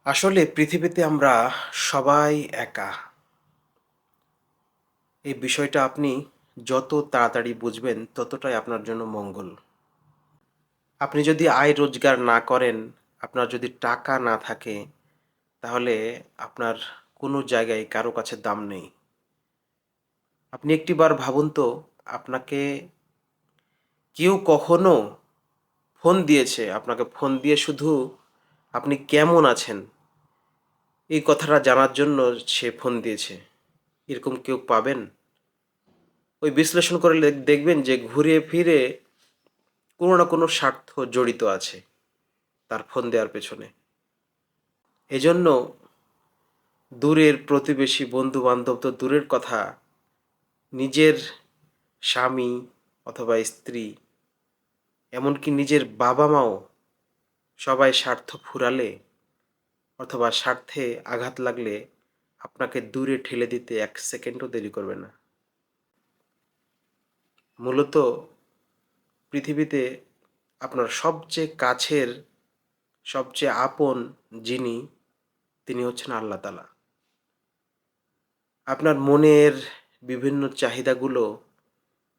আসলে পৃথিবীতে আমরা সবাই একা। এই বিষয়টা আপনি যত তাড়াতাড়ি বুঝবেন ততটাই আপনার জন্য মঙ্গল। আপনি যদি আয় রোজগার না করেন, আপনার যদি টাকা না থাকে, তাহলে আপনার কোনো জায়গায় কারো কাছে দাম নেই। আপনি একটিবার ভাবুন তো, আপনাকে কেউ কখনো ফোন দিয়েছে, আপনাকে ফোন দিয়ে শুধু আপনি কেমন আছেন এই কথাটা জানার জন্য সে ফোন দিয়েছে। এরকম কেউ পাবেন? ওই বিশ্লেষণ করে দেখবেন যে ঘুরে ফিরে কোনো না কোনো স্বার্থ জড়িত আছে তার ফোন দেওয়ার পেছনে। এজন্য দূরের প্রতিবেশী বন্ধু বান্ধব তো দূরের কথা, নিজের স্বামী অথবা স্ত্রী, এমনকি নিজের বাবা মাও সবাই স্বার্থ ফুরালে অথবা স্বার্থে আঘাত লাগলে আপনাকে দূরে ঠেলে দিতে এক সেকেন্ডও দেরি করবে না। মূলত পৃথিবীতে আপনার সবচেয়ে কাছের, সবচেয়ে আপন যিনি, তিনি হচ্ছেন আল্লাহ তাআলা। আপনার মনের বিভিন্ন চাহিদাগুলো,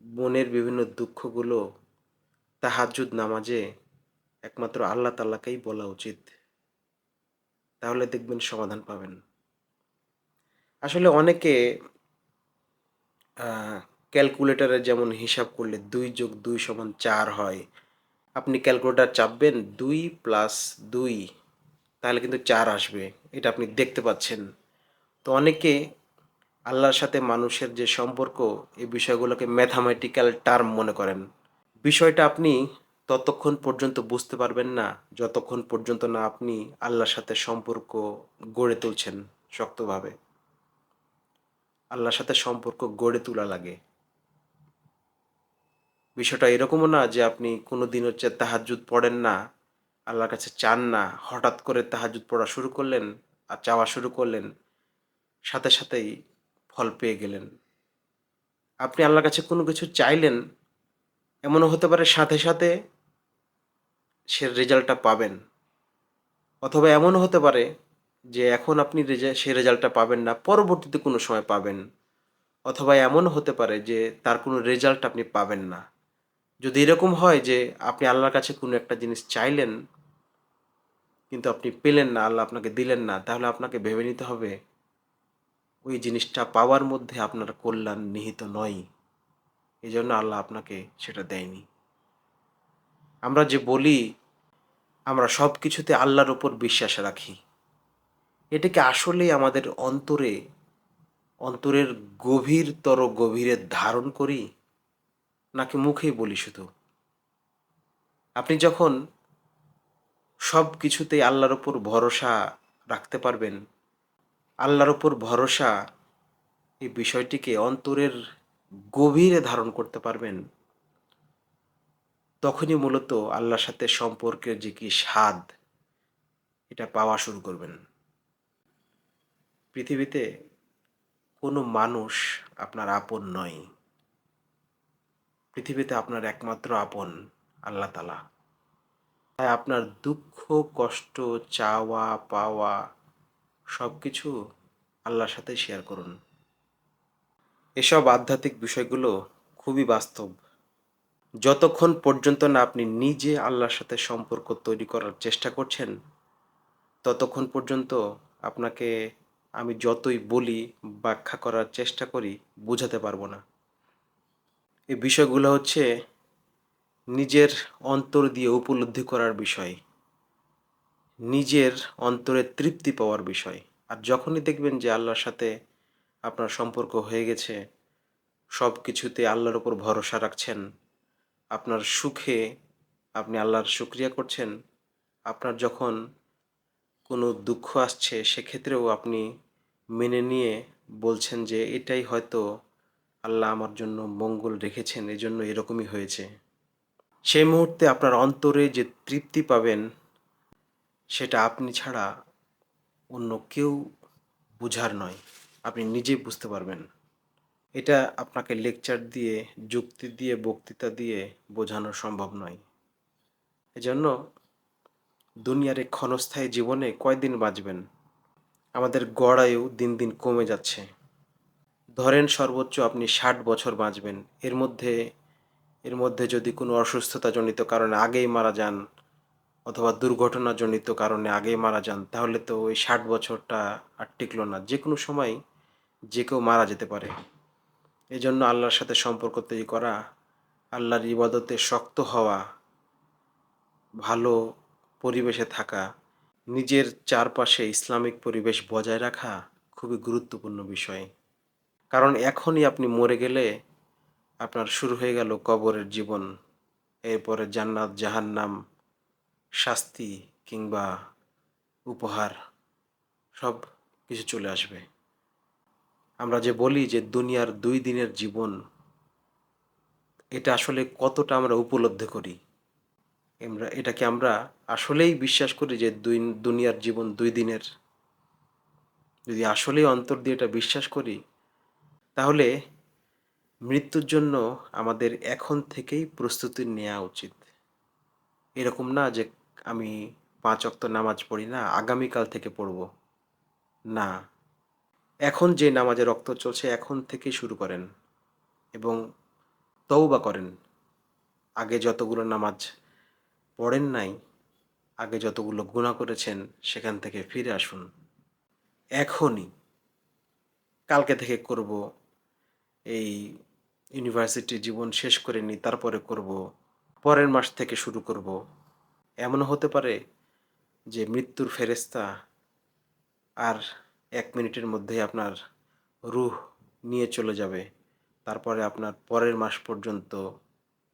মনের বিভিন্ন দুঃখগুলো তাহাজ্জুদ নামাজে একমাত্র আল্লাহ তাআলাকেই বলা উচিত। তাহলে দেখবেন সমাধান পাবেন। আসলে অনেকে আ ক্যালকুলেটরে যেমন হিসাব করলে ২+২=৪ হয়। আপনি ক্যালকুলেটর চাপবেন ২+২, তাহলে কিন্তু ৪ আসবে। এটা আপনি দেখতে পাচ্ছেন। তো অনেকে আল্লাহর সাথে মানুষের যে সম্পর্ক, এই বিষয়গুলোকে ম্যাথামেটিক্যাল টার্ম মনে করেন। বিষয়টা আপনি ততক্ষণ পর্যন্ত বুঝতে পারবেন না, যতক্ষণ পর্যন্ত না আপনি আল্লাহর সাথে সম্পর্ক গড়ে তুলছেন শক্তভাবে। আল্লাহর সাথে সম্পর্ক গড়ে তোলা লাগে। বিষয়টা এরকমও না যে আপনি কোনোদিন তাহাজ্জুদ পড়েন না, আল্লাহর কাছে চান না, হঠাৎ করে তাহাজ্জুদ পড়া শুরু করলেন আর চাওয়া শুরু করলেন, সাথে সাথেই ফল পেয়ে গেলেন। আপনি আল্লাহর কাছে কোনো কিছু চাইলেন, এমনও হতে পারে সাথে সাথে সে রেজাল্টটা পাবেন। অথবা এমনও হতে পারে যে এখন আপনি সে রেজাল্টটা পাবেন না, পরবর্তীতে কোনো সময় পাবেন। অথবা এমনও হতে পারে যে তার কোনো রেজাল্ট আপনি পাবেন না। যদি এরকম হয় যে আপনি আল্লাহর কাছে কোনো একটা জিনিস চাইলেন, কিন্তু আপনি পেলেন না, আল্লাহ আপনাকে দিলেন না, তাহলে আপনাকে ভেবে নিতে হবে ওই জিনিসটা পাওয়ার মধ্যে আপনার কল্যাণ নিহিত নয়। এজন্য আল্লাহ আপনাকে সেটা দেয়নি। আমরা যে বলি আমরা সব কিছুতে আল্লাহর উপর বিশ্বাস রাখি, এটা কি আসলেই আমাদের অন্তরের গভীরতর গভীরে ধারণ করি, নাকি মুখেই বলি শুধু? আপনি যখন সব কিছুতেই আল্লাহর উপর ভরসা রাখতে পারবেন, আল্লাহর উপর ভরসা এই বিষয়টিকে অন্তরের গভীরে ধারণ করতে পারবেন, তখনই মূলত আল্লাহর সাথে সম্পর্কের যে কি স্বাদ, এটা পাওয়া শুরু করবেন। পৃথিবীতে কোনো মানুষ আপনার আপন নয়। পৃথিবীতে আপনার একমাত্র আপন আল্লাহ তাআলা। তাই আপনার দুঃখ, কষ্ট, চাওয়া, পাওয়া সবকিছু আল্লাহর সাথে শেয়ার করুন। এসব আধ্যাত্মিক বিষয়গুলো খুবই বাস্তব। যতক্ষণ পর্যন্ত না আপনি নিজে আল্লাহর সাথে সম্পর্ক তৈরি করার চেষ্টা করছেন, ততক্ষণ পর্যন্ত আপনাকে আমি যতই বলি, ব্যাখ্যা করার চেষ্টা করি, বোঝাতে পারব না। এই বিষয়গুলো হচ্ছে নিজের অন্তর দিয়ে উপলব্ধি করার বিষয়। নিজের অন্তরে তৃপ্তি পাওয়ার বিষয়। আর যখনই দেখবেন যে আল্লাহর সাথে আপনার সম্পর্ক হয়ে গেছে, সব কিছুতে আল্লাহর উপর ভরসা রাখছেন, আপনার সুখে আপনি আল্লাহর শুকরিয়া করছেন, আপনার যখন কোনো দুঃখ আসছে সেক্ষেত্রেও আপনি মেনে নিয়ে বলছেন যে এটাই হয়তো আল্লাহ আমার জন্য মঙ্গল রেখেছেন, এজন্য এরকমই হয়েছে। সেই মুহূর্তে আপনার অন্তরে যে তৃপ্তি পাবেন, সেটা আপনি ছাড়া অন্য কেউ বুঝার নয়। আপনি নিজেই বুঝতে পারবেন। এটা আপনাকে লেকচার দিয়ে, যুক্তি দিয়ে, বক্তৃতা দিয়ে বোঝানো সম্ভব নয়। এজন্য দুনিয়ার এই ক্ষণস্থায়ী জীবনে কয়দিন বাঁচবেন? আমাদের গড় আয়ু দিন দিন কমে যাচ্ছে। ধরেন সর্বোচ্চ আপনি ৬০ বছর বাঁচবেন। এর মধ্যে যদি কোনো অসুস্থতাজনিত কারণে আগেই মারা যান অথবা দুর্ঘটনাজনিত কারণে আগেই মারা যান, তাহলে তো ওই ৬০ বছরটা আর টিকলো না। যেকোনো সময় যে কেউ মারা যেতে পারে। এজন্য আল্লাহর সাথে সম্পর্ক তৈরি করা, আল্লাহর ইবাদতে শক্ত হওয়া, ভালো পরিবেশে থাকা, নিজের চারপাশে ইসলামিক পরিবেশ বজায় রাখা খুবই গুরুত্বপূর্ণ বিষয়। কারণ এখনই আপনি মরে গেলে আপনার শুরু হয়ে গেল কবরের জীবন। এরপরে জান্নাত, জাহান্নাম, শাস্তি কিংবা উপহার সব কিছু চলে আসবে। আমরা যে বলি যে দুনিয়ার ২ দিনের জীবন, এটা আসলে কতটা আমরা উপলব্ধি করি? এটাকে আমরা আসলেই বিশ্বাস করি যে দুনিয়ার জীবন ২ দিনের? যদি আসলেই অন্তর দিয়ে এটা বিশ্বাস করি, তাহলে মৃত্যুর জন্য আমাদের এখন থেকেই প্রস্তুতি নেয়া উচিত। এরকম না যে আমি ৫ ওয়াক্ত নামাজ পড়ি না, আগামীকাল থেকে পড়ব। না, এখন যে নামাজে রক্ত চলছে এখন থেকেই শুরু করেন এবং তওবা করেন। আগে যতগুলো নামাজ পড়েন নাই, আগে যতগুলো গুনাহ করেছেন সেখান থেকে ফিরে আসুন। এখনই, কালকে থেকে করব, এই ইউনিভার্সিটি জীবন শেষ করে নিই তারপরে করব, পরের মাস থেকে শুরু করব। এমনও হতে পারে যে মৃত্যুর ফেরেশতা আর ১ মিনিটের মধ্যেই আপনার রূহ নিয়ে চলে যাবে। তারপরে আপনার পরের মাস পর্যন্ত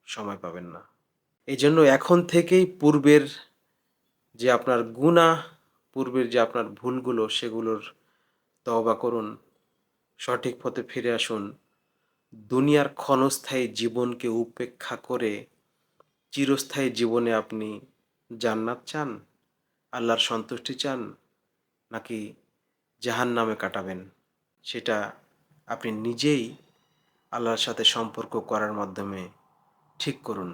সময় পাবেন না। এজন্য এখন থেকেই যে আপনার গুনাহ, পূর্বের যে আপনার ভুলগুলো সেগুলোর তওবা করুন, সঠিক পথে ফিরে আসুন। দুনিয়ার ক্ষণস্থায়ী জীবনকে উপেক্ষা করে চিরস্থায়ী জীবনে আপনি জান্নাত চান, আল্লাহর সন্তুষ্টি চান, নাকি জাহান্নামে কাটাবেন? সেটা আপনি নিজেই আল্লাহর সাথে সম্পর্ক করার মাধ্যমে ঠিক করুন।